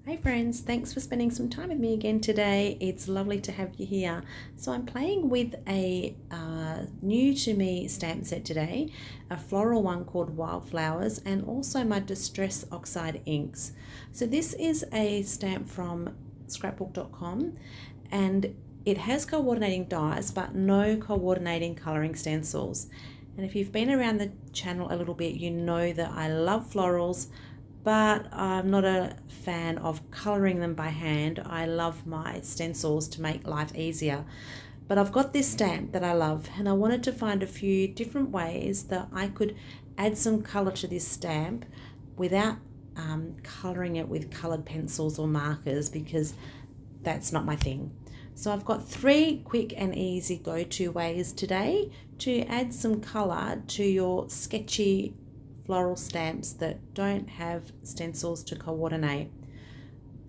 Hey friends, thanks for spending some time with me again today. It's lovely to have you here. So I'm playing with a new to me stamp set today, a floral one called Wildflowers, and also my Distress Oxide Inks. So this is a stamp from scrapbook.com and it has coordinating dies but no coordinating colouring stencils. And if you've been around the channel a little bit, you know that I love florals, but I'm not a fan of colouring them by hand. I love my stencils to make life easier. But I've got this stamp that I love and I wanted to find a few different ways that I could add some colour to this stamp without colouring it with coloured pencils or markers, because that's not my thing. So I've got 3 quick and easy go-to ways today to add some colour to your sketchy floral stamps that don't have stencils to coordinate.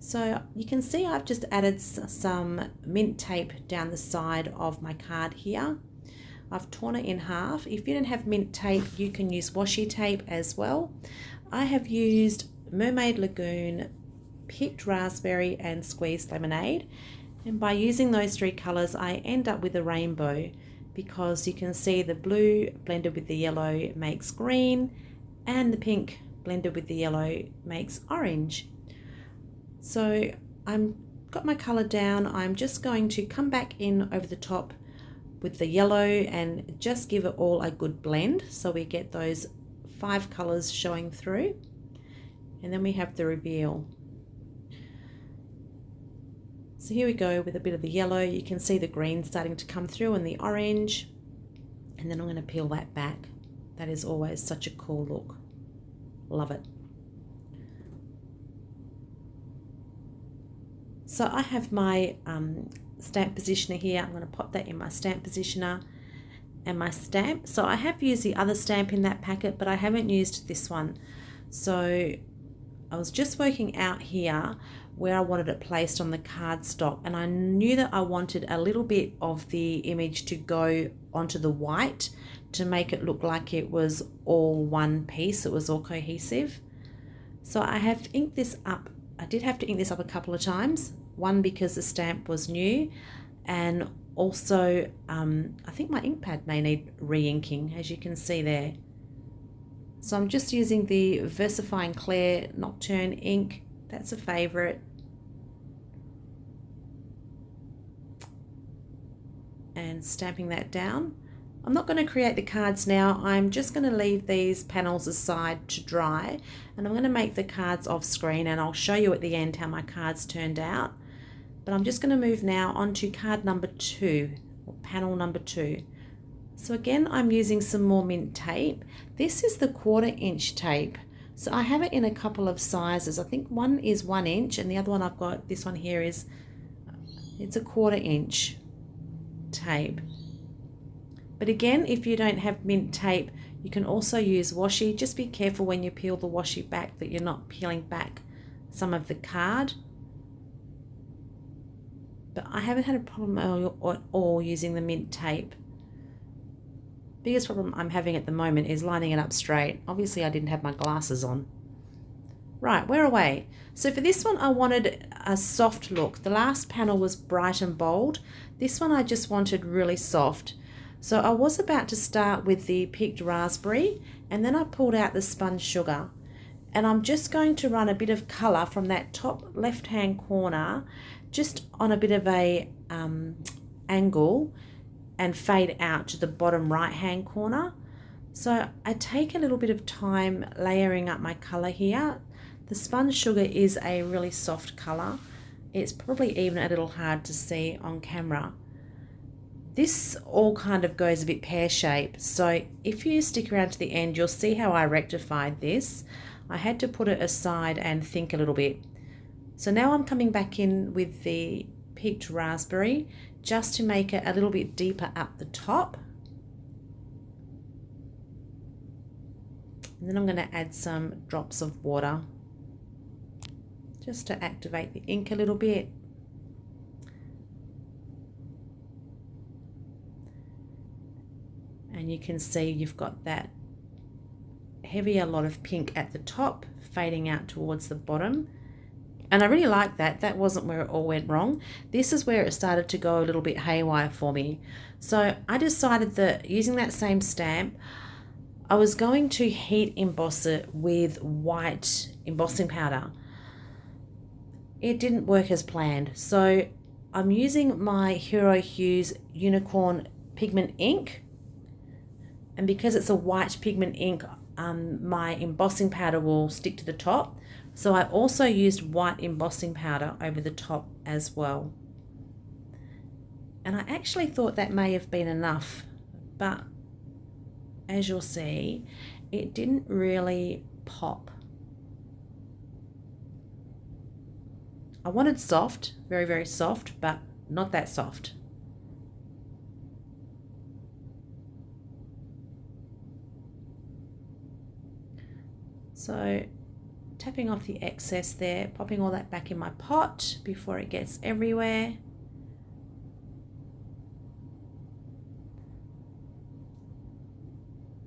So you can see I've just added some mint tape down the side of my card here. I've torn it in half. If you don't have mint tape, you can use washi tape as well. I have used Mermaid Lagoon, picked raspberry and squeezed lemonade, and by using those 3 colours I end up with a rainbow, because you can see the blue blended with the yellow makes green, and the pink blended with the yellow makes orange. So I'm got my colour down. I'm just going to come back in over the top with the yellow and just give it all a good blend so we get those 5 colours showing through, and then we have the reveal. So here we go with a bit of the yellow. You can see the green starting to come through and the orange, and then I'm going to peel that back. That is always such a cool look. Love it. So I have my stamp positioner here. I'm going to pop that in my stamp positioner and my stamp. So I have used the other stamp in that packet, but I haven't used this one. So I was just working out here where I wanted it placed on the cardstock, and I knew that I wanted a little bit of the image to go onto the white to make it look like it was all one piece, it was all cohesive. So I have inked this up. I did have to ink this up a couple of times, one because the stamp was new, and also I think my ink pad may need re-inking, as you can see there. So I'm just using the Versifying Clair Nocturne ink. That's a favourite. And stamping that down. I'm not going to create the cards now. I'm just going to leave these panels aside to dry, and I'm going to make the cards off screen, and I'll show you at the end how my cards turned out. But I'm just going to move now onto card number 2, or panel number 2. So again, I'm using some more mint tape. This is the 1/4 inch tape. So I have it in a couple of sizes. I think one is 1 inch, and the other one I've got, this one here, it's a 1/4 inch tape. But again, if you don't have mint tape, you can also use washi. Just be careful when you peel the washi back that you're not peeling back some of the card. But I haven't had a problem at all using the mint tape. Biggest problem I'm having at the moment is lining it up straight. Obviously I didn't have my glasses on. Right, we're away. So for this one I wanted a soft look. The last panel was bright and bold. This one I just wanted really soft. So I was about to start with the picked raspberry, and then I pulled out the spun sugar, and I'm just going to run a bit of colour from that top left hand corner just on a bit of a angle and fade out to the bottom right hand corner. So I take a little bit of time layering up my colour here. The spun sugar is a really soft colour. It's probably even a little hard to see on camera. This all kind of goes a bit pear-shaped, so if you stick around to the end, you'll see how I rectified this. I had to put it aside and think a little bit. So now I'm coming back in with the picked raspberry just to make it a little bit deeper up the top. And then I'm going to add some drops of water just to activate the ink a little bit. And you can see you've got that heavier lot of pink at the top fading out towards the bottom, And I really like that. That wasn't where it all went wrong. This is where it started to go a little bit haywire for me. So I decided that using that same stamp, I was going to heat emboss it with white embossing powder. It didn't work as planned. So I'm using my Hero Hues Unicorn Pigment Ink. And because it's a white pigment ink, my embossing powder will stick to the top. So I also used white embossing powder over the top as well. And I actually thought that may have been enough, but as you'll see, it didn't really pop. I wanted soft, very, very soft, but not that soft. So tapping off the excess there, popping all that back in my pot before it gets everywhere.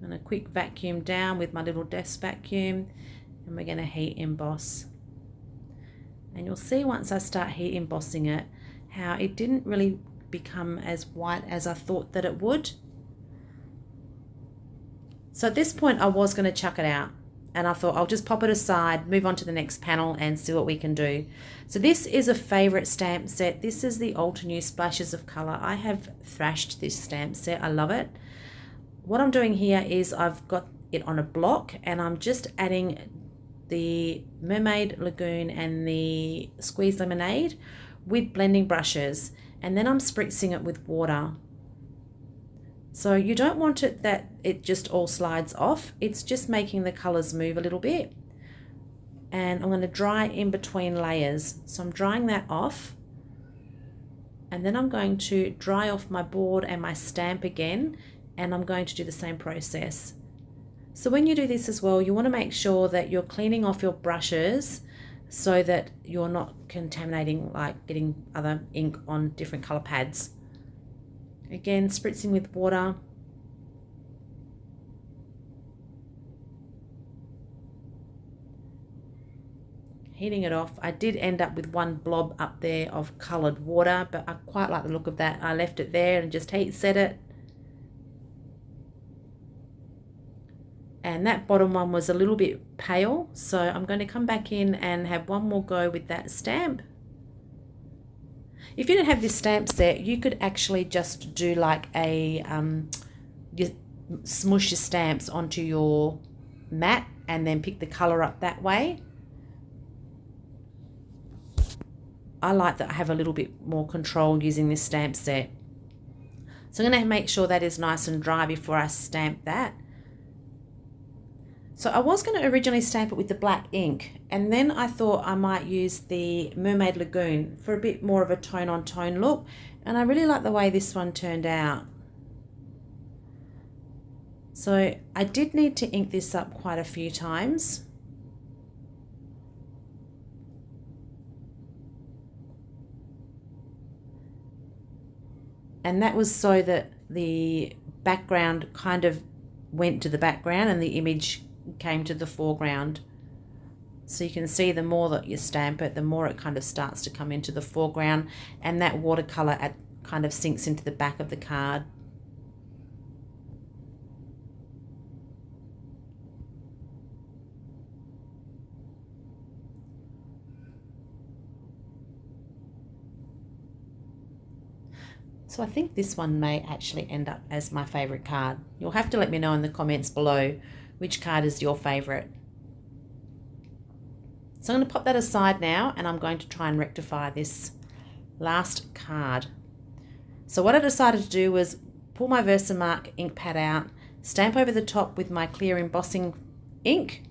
And a quick vacuum down with my little desk vacuum, and we're going to heat emboss. And you'll see once I start heat embossing it, how it didn't really become as white as I thought that it would. So at this point I was going to chuck it out. And I thought I'll just pop it aside, move on to the next panel and see what we can do. So this is a favorite stamp set. This is the Alter New Splashes of Color. I have thrashed this stamp set. I love it. What I'm doing here is I've got it on a block and I'm just adding the Mermaid Lagoon and the Squeeze Lemonade with blending brushes. And then I'm spritzing it with water. So you don't want it that it just all slides off. It's just making the colors move a little bit. And I'm going to dry in between layers. So I'm drying that off. And then I'm going to dry off my board and my stamp again. And I'm going to do the same process. So when you do this as well, you want to make sure that you're cleaning off your brushes so that you're not contaminating, like getting other ink on different color pads. Again, spritzing with water. Heating it off. I did end up with one blob up there of coloured water, but I quite like the look of that. I left it there and just heat set it. And that bottom one was a little bit pale, so I'm going to come back in and have one more go with that stamp. If you didn't have this stamp set, you could actually just do like a, you smush your stamps onto your mat and then pick the colour up that way. I like that I have a little bit more control using this stamp set. So I'm going to make sure that is nice and dry before I stamp that. So I was going to originally stamp it with the black ink, and then I thought I might use the Mermaid Lagoon for a bit more of a tone-on-tone look, and I really like the way this one turned out. So I did need to ink this up quite a few times. And that was so that the background kind of went to the background and the image came to the foreground. So you can see the more that you stamp it, the more it kind of starts to come into the foreground, and that watercolor kind of sinks into the back of the card. So I think this one may actually end up as my favorite card. You'll have to let me know in the comments below which card is your favorite. So I'm going to pop that aside now, and I'm going to try and rectify this last card. So what I decided to do was pull my Versamark ink pad out, stamp over the top with my clear embossing ink,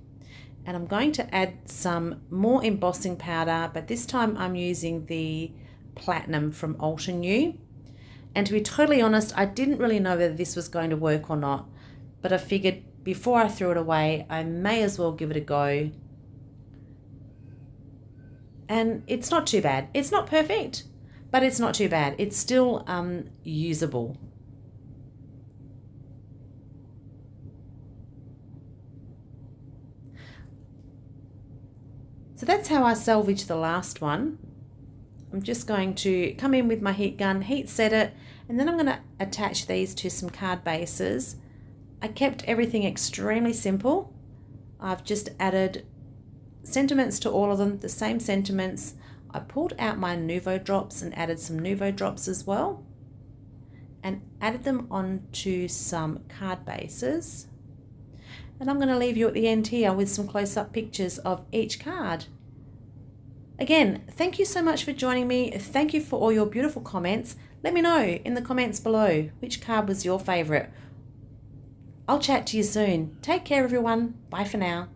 and I'm going to add some more embossing powder, but this time I'm using the Platinum from Alter New. And to be totally honest, I didn't really know whether this was going to work or not, but I figured before I threw it away, I may as well give it a go. And it's not too bad. It's not perfect, but it's not too bad. It's still usable. So that's how I salvaged the last one. I'm just going to come in with my heat gun, heat set it, and then I'm going to attach these to some card bases. I kept everything extremely simple. I've just added sentiments to all of them, the same sentiments. I pulled out my Nuvo drops and added some Nuvo drops as well, and added them onto some card bases. And I'm going to leave you at the end here with some close-up pictures of each card. Again, thank you so much for joining me. Thank you for all your beautiful comments. Let me know in the comments below which card was your favourite. I'll chat to you soon. Take care, everyone. Bye for now.